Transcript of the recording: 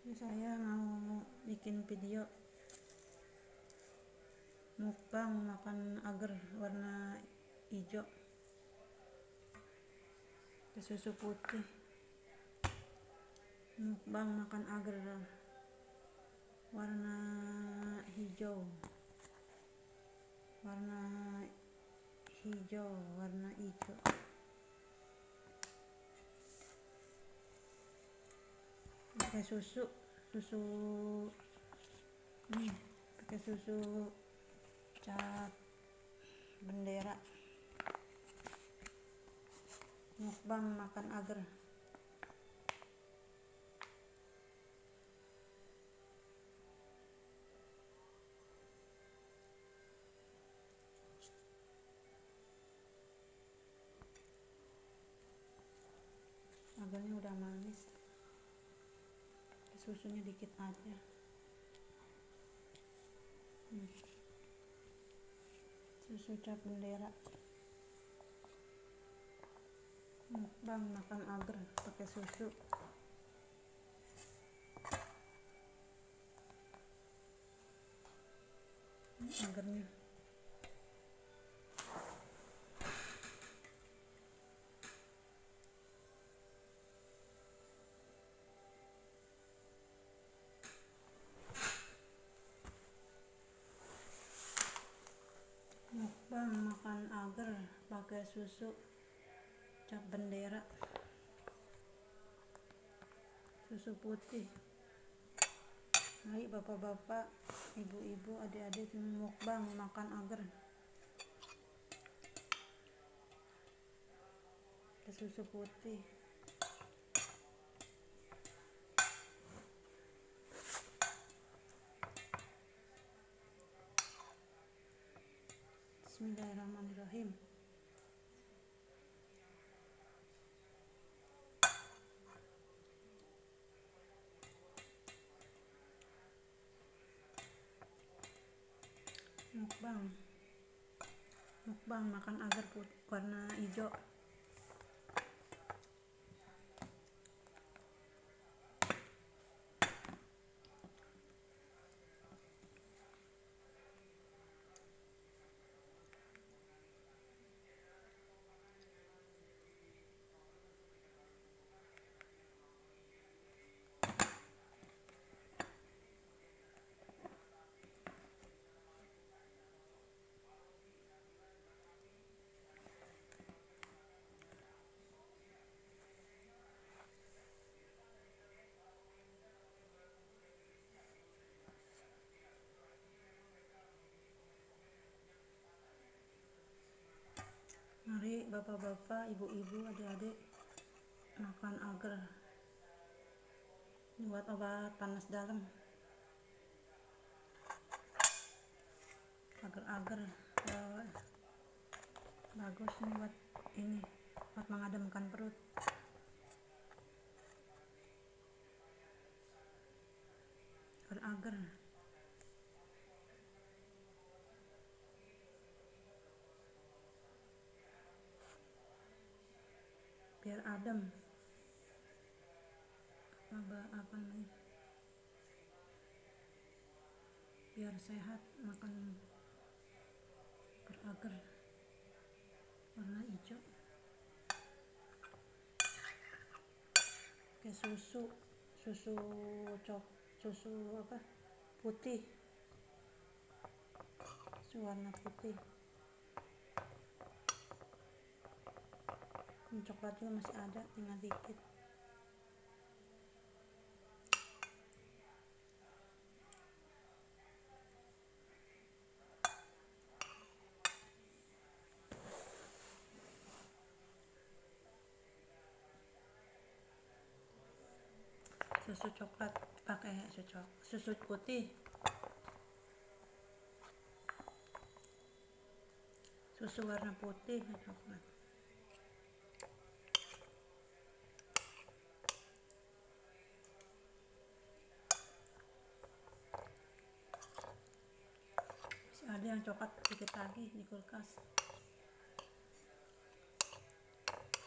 Saya mau bikin video mukbang makan agar warna hijau ke susu putih. Mukbang makan agar warna hijau, warna hijau. Pakai susu nih, pakai susu Cap Bendera. Mukbang makan agar. Agarnya udah manis, susunya dikit aja. Susu Cap Bendera. Mukbang makan agar pakai susu. Agarnya mukbang makan agar pakai susu Cap Bendera, susu putih. Mari bapak-bapak, ibu-ibu, adik-adik mukbang makan agar ke susu putih. Bismillahirrahmanirrahim. Mukbang makan agar warna hijau. Mari bapak-bapak, ibu-ibu, adik-adik makan agar. Ini buat obat panas dalam. Agar-agar bagus nih buat mengademkan perut. Agar biar adem, apa namanya, biar sehat makan agar warna hijau. Kayak susu putih, susu warna putih. Coklatnya masih ada, tinggal dikit. Susu coklat, pakai susu putih, susu warna putih coklat. Masih ada yang coklat dikit lagi di kulkas.